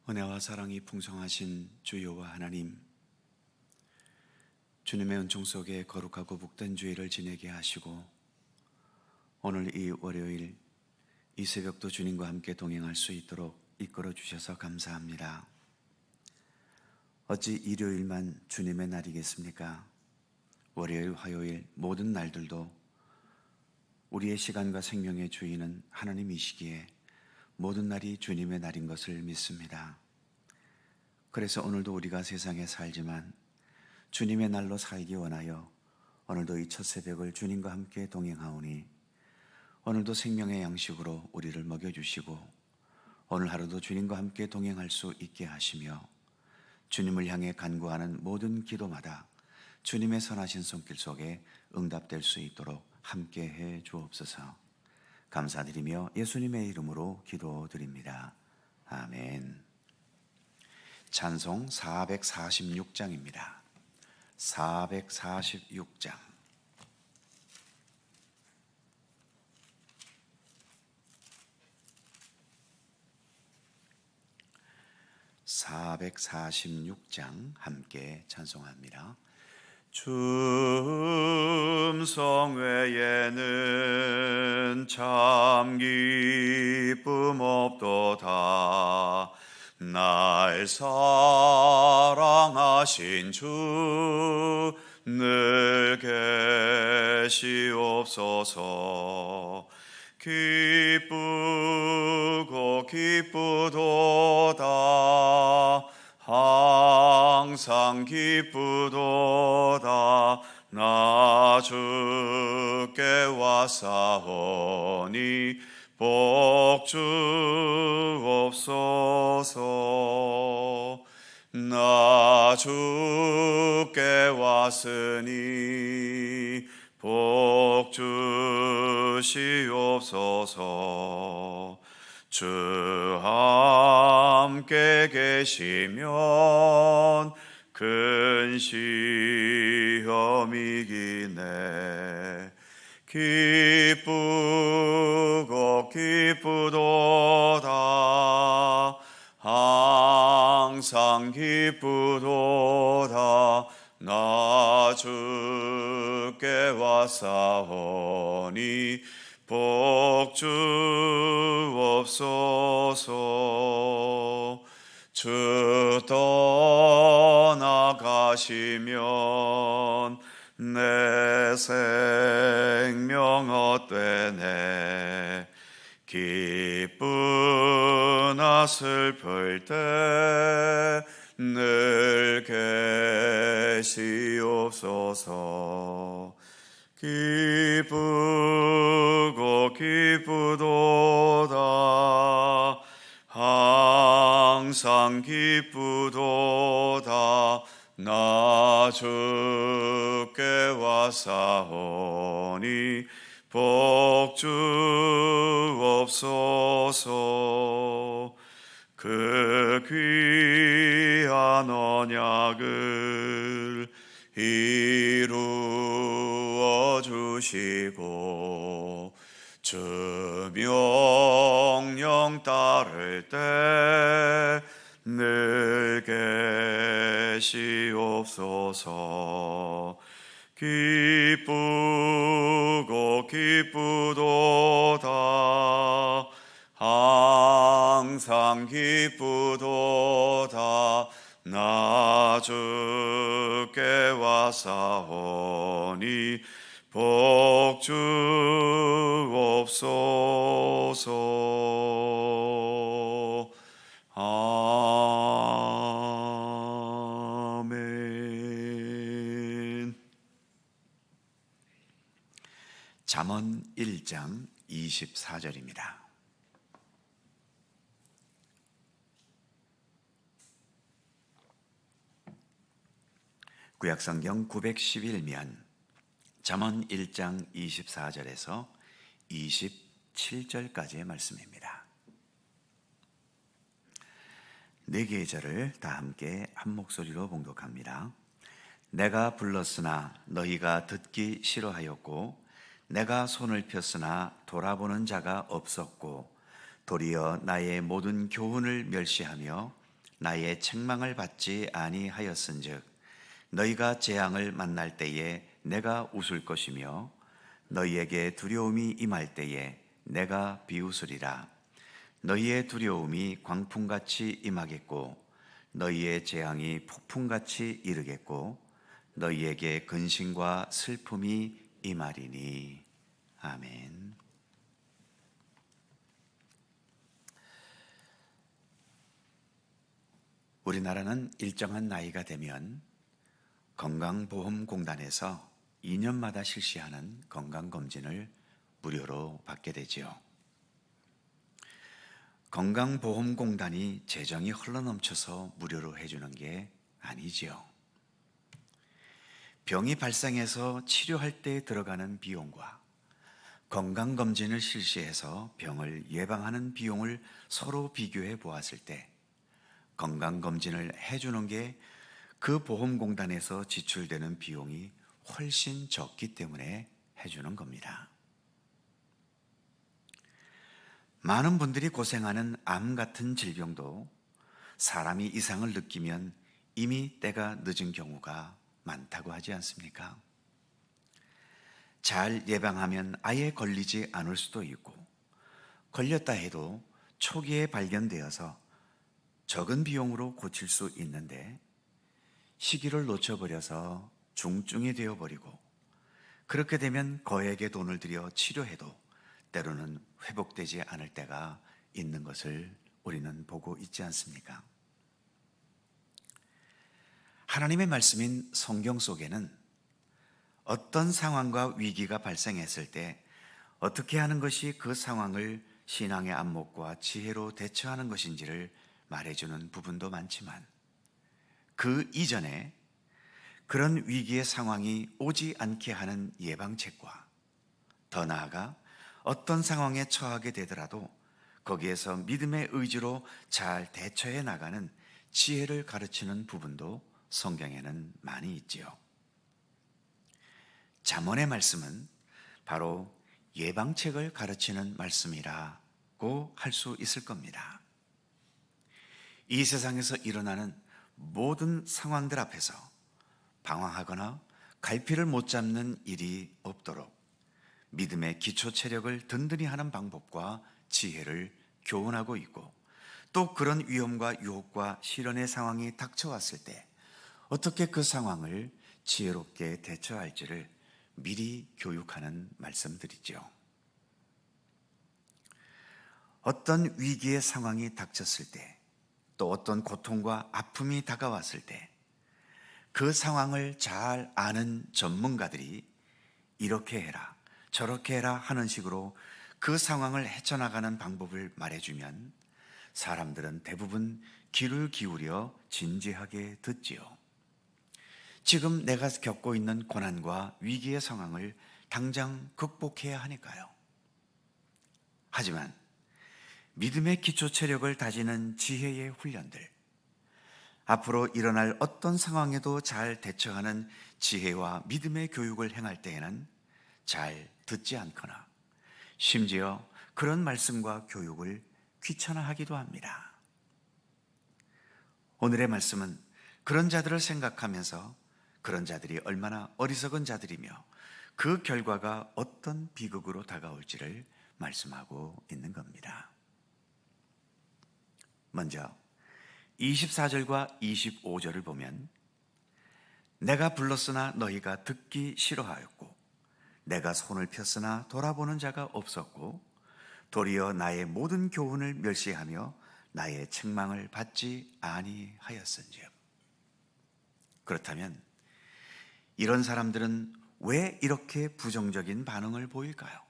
은혜와 사랑이 풍성하신 주 여호와 하나님, 주님의 은총 속에 거룩하고 복된 주일을 지내게 하시고 오늘 이 월요일 이 새벽도 주님과 함께 동행할 수 있도록 이끌어 주셔서 감사합니다. 어찌 일요일만 주님의 날이겠습니까? 월요일, 화요일 모든 날들도 우리의 시간과 생명의 주인은 하나님이시기에 모든 날이 주님의 날인 것을 믿습니다. 그래서 오늘도 우리가 세상에 살지만 주님의 날로 살기 원하여 오늘도 이 첫 새벽을 주님과 함께 동행하오니 오늘도 생명의 양식으로 우리를 먹여주시고 오늘 하루도 주님과 함께 동행할 수 있게 하시며 주님을 향해 간구하는 모든 기도마다 주님의 선하신 손길 속에 응답될 수 있도록 함께해 주옵소서. 감사드리며 예수님의 이름으로 기도드립니다. 아멘. 찬송 446장입니다. 446장. 함께 찬송합니다. 주 음성 외에는 참 기쁨 없도다. 날 사랑하신 주 늘 계시옵소서. 기쁘고 기쁘도다. 항상 기쁘도다. 나 주께 왔사오니 복 주옵소서. 나 주께 왔으니 복 주시옵소서. 주 함께 계시면 큰 시험이기네. 기쁘고 기쁘도다. 항상 기쁘도다. 나 주께 왔사오니 복 주옵소서. 주 떠나가시면 내 생명 헛되네. 기쁘나 슬플 때 늘 계시옵소서. 기쁘고 기쁘도다. 항상 기쁘도다. 나 주께 왔사오니 복 주옵소서. 그 귀한 언약을 이루어 주시고 주 명령 따를 때 늘 계시옵소서. 기쁘고 기쁘도다. 항상 기쁘도다. 나 주께 왔사오니 복 주옵소서. 아멘. 잠언 1장 24절입니다. 구약성경 911면 잠언 1장 24절에서 27절까지의 말씀입니다. 네 개의 절을 다 함께 한 목소리로 봉독합니다. 내가 불렀으나 너희가 듣기 싫어하였고 내가 손을 폈으나 돌아보는 자가 없었고 도리어 나의 모든 교훈을 멸시하며 나의 책망을 받지 아니하였은즉 너희가 재앙을 만날 때에 내가 웃을 것이며 너희에게 두려움이 임할 때에 내가 비웃으리라. 너희의 두려움이 광풍같이 임하겠고 너희의 재앙이 폭풍같이 이르겠고 너희에게 근심과 슬픔이 임하리니. 아멘. 우리나라는 일정한 나이가 되면 건강보험공단에서 2년마다 실시하는 건강검진을 무료로 받게 되지요. 건강보험공단이 재정이 흘러넘쳐서 무료로 해주는 게 아니지요. 병이 발생해서 치료할 때 들어가는 비용과 건강검진을 실시해서 병을 예방하는 비용을 서로 비교해 보았을 때 건강검진을 해주는 게 그 보험공단에서 지출되는 비용이 훨씬 적기 때문에 해주는 겁니다. 많은 분들이 고생하는 암 같은 질병도 사람이 이상을 느끼면 이미 때가 늦은 경우가 많다고 하지 않습니까? 잘 예방하면 아예 걸리지 않을 수도 있고, 걸렸다 해도 초기에 발견되어서 적은 비용으로 고칠 수 있는데 시기를 놓쳐버려서 중증이 되어버리고, 그렇게 되면 거액의 돈을 들여 치료해도 때로는 회복되지 않을 때가 있는 것을 우리는 보고 있지 않습니까? 하나님의 말씀인 성경 속에는 어떤 상황과 위기가 발생했을 때 어떻게 하는 것이 그 상황을 신앙의 안목과 지혜로 대처하는 것인지를 말해주는 부분도 많지만, 그 이전에 그런 위기의 상황이 오지 않게 하는 예방책과 더 나아가 어떤 상황에 처하게 되더라도 거기에서 믿음의 의지로 잘 대처해 나가는 지혜를 가르치는 부분도 성경에는 많이 있지요. 잠언의 말씀은 바로 예방책을 가르치는 말씀이라고 할 수 있을 겁니다. 이 세상에서 일어나는 모든 상황들 앞에서 방황하거나 갈피를 못 잡는 일이 없도록 믿음의 기초 체력을 든든히 하는 방법과 지혜를 교훈하고 있고, 또 그런 위험과 유혹과 시련의 상황이 닥쳐왔을 때 어떻게 그 상황을 지혜롭게 대처할지를 미리 교육하는 말씀들이죠. 어떤 위기의 상황이 닥쳤을 때, 또 어떤 고통과 아픔이 다가왔을 때 그 상황을 잘 아는 전문가들이 이렇게 해라, 저렇게 해라 하는 식으로 그 상황을 헤쳐나가는 방법을 말해주면 사람들은 대부분 귀를 기울여 진지하게 듣지요. 지금 내가 겪고 있는 고난과 위기의 상황을 당장 극복해야 하니까요. 하지만 믿음의 기초 체력을 다지는 지혜의 훈련들, 앞으로 일어날 어떤 상황에도 잘 대처하는 지혜와 믿음의 교육을 행할 때에는 잘 듣지 않거나 심지어 그런 말씀과 교육을 귀찮아하기도 합니다. 오늘의 말씀은 그런 자들을 생각하면서 그런 자들이 얼마나 어리석은 자들이며 그 결과가 어떤 비극으로 다가올지를 말씀하고 있는 겁니다. 먼저 24절과 25절을 보면, 내가 불렀으나 너희가 듣기 싫어하였고 내가 손을 폈으나 돌아보는 자가 없었고 도리어 나의 모든 교훈을 멸시하며 나의 책망을 받지 아니하였은즉. 그렇다면 이런 사람들은 왜 이렇게 부정적인 반응을 보일까요?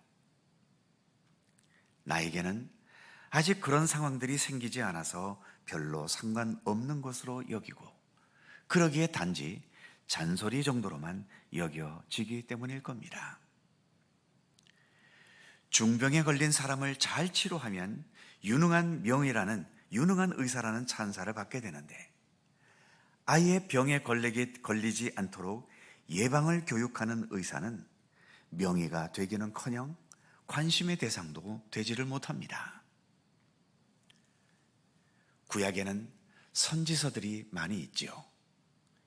나에게는 아직 그런 상황들이 생기지 않아서 별로 상관없는 것으로 여기고, 그러기에 단지 잔소리 정도로만 여겨지기 때문일 겁니다. 중병에 걸린 사람을 잘 치료하면 유능한 의사라는 찬사를 받게 되는데, 아예 병에 걸리지 않도록 예방을 교육하는 의사는 명의가 되기는커녕 관심의 대상도 되지를 못합니다. 구약에는 선지서들이 많이 있지요.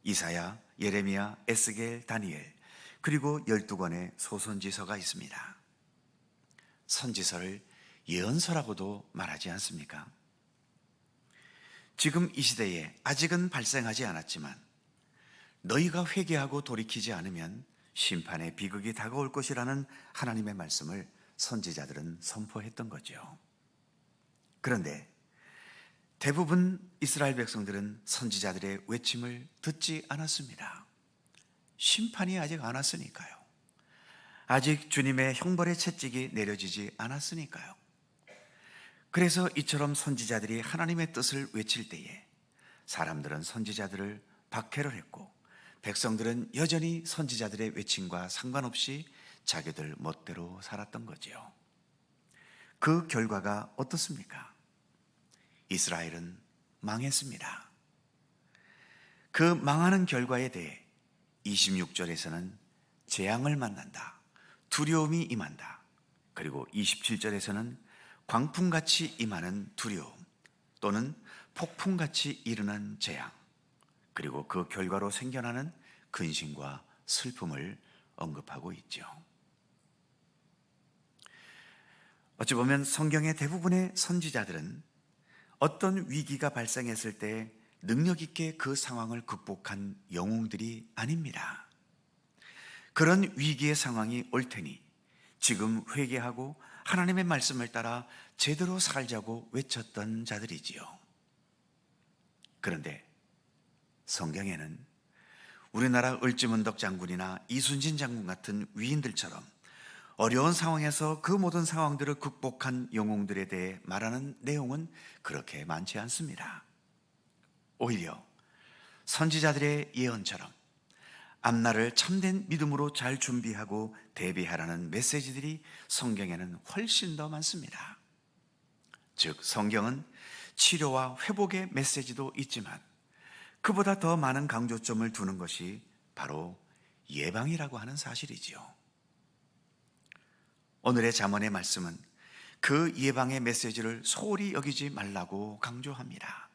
이사야, 예레미야, 에스겔, 다니엘, 그리고 12권의 소선지서가 있습니다. 선지서를 예언서라고도 말하지 않습니까? 지금 이 시대에 아직은 발생하지 않았지만 너희가 회개하고 돌이키지 않으면 심판의 비극이 다가올 것이라는 하나님의 말씀을 선지자들은 선포했던 거죠. 그런데 대부분 이스라엘 백성들은 선지자들의 외침을 듣지 않았습니다. 심판이 아직 안 왔으니까요. 아직 주님의 형벌의 채찍이 내려지지 않았으니까요. 그래서 이처럼 선지자들이 하나님의 뜻을 외칠 때에 사람들은 선지자들을 박해를 했고 백성들은 여전히 선지자들의 외침과 상관없이 자기들 멋대로 살았던 거지요. 그 결과가 어떻습니까? 이스라엘은 망했습니다. 그 망하는 결과에 대해 26절에서는 재앙을 만난다, 두려움이 임한다. 그리고 27절에서는 광풍같이 임하는 두려움 또는 폭풍같이 일어난 재앙, 그리고 그 결과로 생겨나는 근심과 슬픔을 언급하고 있죠. 어찌 보면 성경의 대부분의 선지자들은 어떤 위기가 발생했을 때 능력 있게 그 상황을 극복한 영웅들이 아닙니다. 그런 위기의 상황이 올 테니 지금 회개하고 하나님의 말씀을 따라 제대로 살자고 외쳤던 자들이지요. 그런데 성경에는 우리나라 을지문덕 장군이나 이순신 장군 같은 위인들처럼 어려운 상황에서 그 모든 상황들을 극복한 영웅들에 대해 말하는 내용은 그렇게 많지 않습니다. 오히려 선지자들의 예언처럼 앞날을 참된 믿음으로 잘 준비하고 대비하라는 메시지들이 성경에는 훨씬 더 많습니다. 즉 성경은 치료와 회복의 메시지도 있지만 그보다 더 많은 강조점을 두는 것이 바로 예방이라고 하는 사실이지요. 오늘의 잠언의 말씀은 그 예방의 메시지를 소홀히 여기지 말라고 강조합니다.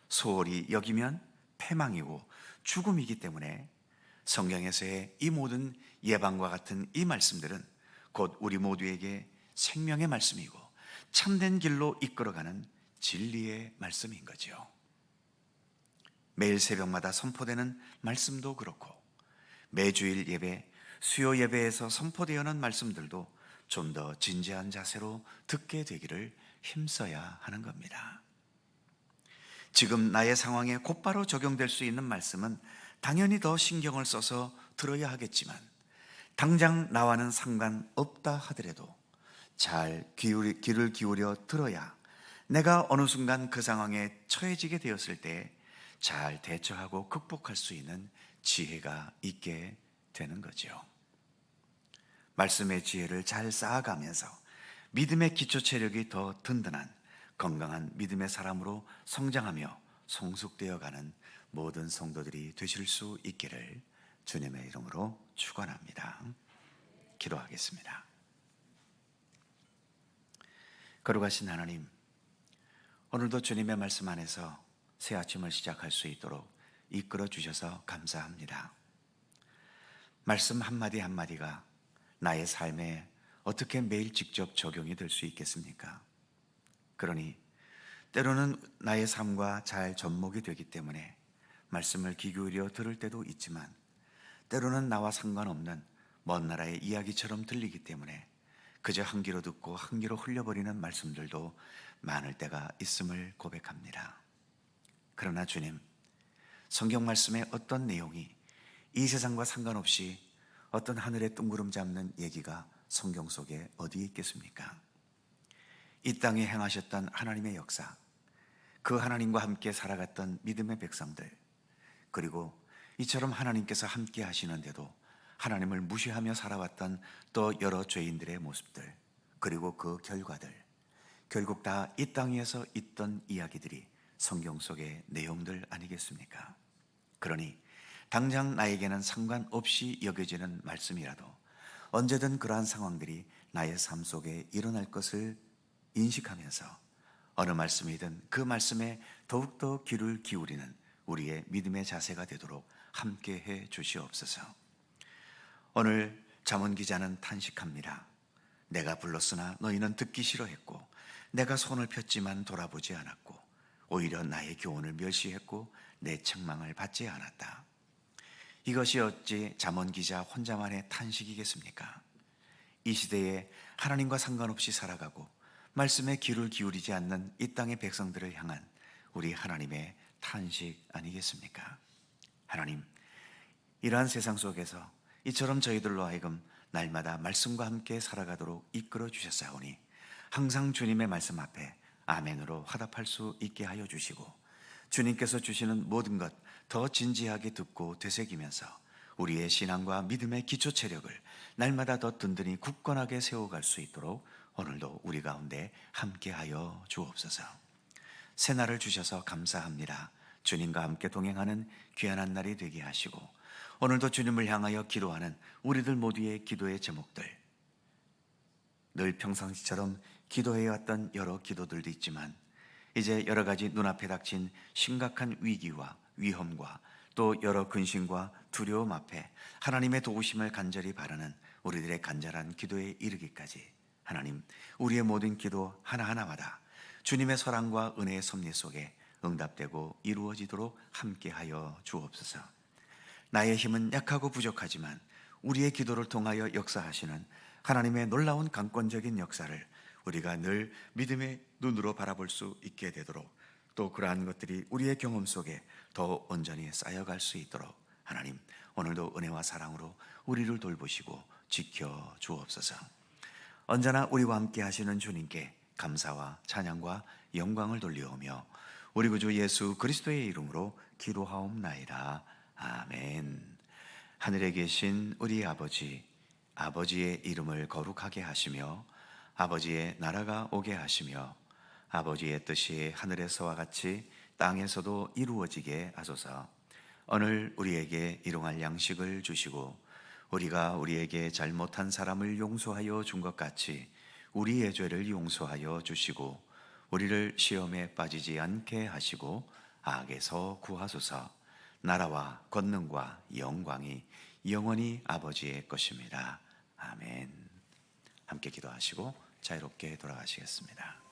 소홀히 여기면 패망이고 죽음이기 때문에 성경에서의 이 모든 예방과 같은 이 말씀들은 곧 우리 모두에게 생명의 말씀이고 참된 길로 이끌어가는 진리의 말씀인 거죠. 매일 새벽마다 선포되는 말씀도 그렇고 매주일 예배, 수요 예배에서 선포되어는 말씀들도 좀 더 진지한 자세로 듣게 되기를 힘써야 하는 겁니다. 지금 나의 상황에 곧바로 적용될 수 있는 말씀은 당연히 더 신경을 써서 들어야 하겠지만 당장 나와는 상관없다 하더라도 잘 귀를 기울여 들어야 내가 어느 순간 그 상황에 처해지게 되었을 때 잘 대처하고 극복할 수 있는 지혜가 있게 되는 거죠. 말씀의 지혜를 잘 쌓아가면서 믿음의 기초 체력이 더 든든한 건강한 믿음의 사람으로 성장하며 성숙되어가는 모든 성도들이 되실 수 있기를 주님의 이름으로 축원합니다. 기도하겠습니다. 거룩하신 하나님, 오늘도 주님의 말씀 안에서 새 아침을 시작할 수 있도록 이끌어 주셔서 감사합니다. 말씀 한마디 한마디가 나의 삶에 어떻게 매일 직접 적용이 될 수 있겠습니까? 그러니 때로는 나의 삶과 잘 접목이 되기 때문에 말씀을 귀 기울여 들을 때도 있지만 때로는 나와 상관없는 먼 나라의 이야기처럼 들리기 때문에 그저 한 귀로 듣고 한 귀로 흘려버리는 말씀들도 많을 때가 있음을 고백합니다. 그러나 주님, 성경 말씀의 어떤 내용이 이 세상과 상관없이 어떤 하늘에 뜬구름 잡는 얘기가 성경 속에 어디에 있겠습니까? 이 땅에 행하셨던 하나님의 역사, 그 하나님과 함께 살아갔던 믿음의 백성들, 그리고 이처럼 하나님께서 함께 하시는데도 하나님을 무시하며 살아왔던 또 여러 죄인들의 모습들, 그리고 그 결과들, 결국 다 이 땅 위에서 있던 이야기들이 성경 속의 내용들 아니겠습니까? 그러니 당장 나에게는 상관없이 여겨지는 말씀이라도 언제든 그러한 상황들이 나의 삶 속에 일어날 것을 인식하면서 어느 말씀이든 그 말씀에 더욱더 귀를 기울이는 우리의 믿음의 자세가 되도록 함께해 주시옵소서. 오늘 잠언 기자는 탄식합니다. 내가 불렀으나 너희는 듣기 싫어했고 내가 손을 폈지만 돌아보지 않았고 오히려 나의 교훈을 멸시했고 내 책망을 받지 않았다. 이것이 어찌 잠언 기자 혼자만의 탄식이겠습니까? 이 시대에 하나님과 상관없이 살아가고 말씀에 귀를 기울이지 않는 이 땅의 백성들을 향한 우리 하나님의 탄식 아니겠습니까? 하나님, 이러한 세상 속에서 이처럼 저희들로 하여금 날마다 말씀과 함께 살아가도록 이끌어 주셨사오니 항상 주님의 말씀 앞에 아멘으로 화답할 수 있게 하여 주시고 주님께서 주시는 모든 것 더 진지하게 듣고 되새기면서 우리의 신앙과 믿음의 기초 체력을 날마다 더 든든히 굳건하게 세워갈 수 있도록 오늘도 우리 가운데 함께하여 주옵소서. 새날을 주셔서 감사합니다. 주님과 함께 동행하는 귀한 날이 되게 하시고 오늘도 주님을 향하여 기도하는 우리들 모두의 기도의 제목들, 늘 평상시처럼 기도해왔던 여러 기도들도 있지만 이제 여러 가지 눈앞에 닥친 심각한 위기와 위험과 또 여러 근심과 두려움 앞에 하나님의 도우심을 간절히 바라는 우리들의 간절한 기도에 이르기까지 하나님, 우리의 모든 기도 하나하나마다 주님의 사랑과 은혜의 섭리 속에 응답되고 이루어지도록 함께하여 주옵소서. 나의 힘은 약하고 부족하지만 우리의 기도를 통하여 역사하시는 하나님의 놀라운 강권적인 역사를 우리가 늘 믿음의 눈으로 바라볼 수 있게 되도록 또 그러한 것들이 우리의 경험 속에 더 온전히 쌓여갈 수 있도록 하나님, 오늘도 은혜와 사랑으로 우리를 돌보시고 지켜 주옵소서. 언제나 우리와 함께 하시는 주님께 감사와 찬양과 영광을 돌리오며 우리 구주 예수 그리스도의 이름으로 기도하옵나이다. 아멘. 하늘에 계신 우리 아버지, 아버지의 이름을 거룩하게 하시며 아버지의 나라가 오게 하시며 아버지의 뜻이 하늘에서와 같이 땅에서도 이루어지게 하소서. 오늘 우리에게 일용할 양식을 주시고 우리가 우리에게 잘못한 사람을 용서하여 준 것 같이 우리의 죄를 용서하여 주시고 우리를 시험에 빠지지 않게 하시고 악에서 구하소서. 나라와 권능과 영광이 영원히 아버지의 것입니다. 아멘. 함께 기도하시고 자유롭게 돌아가시겠습니다.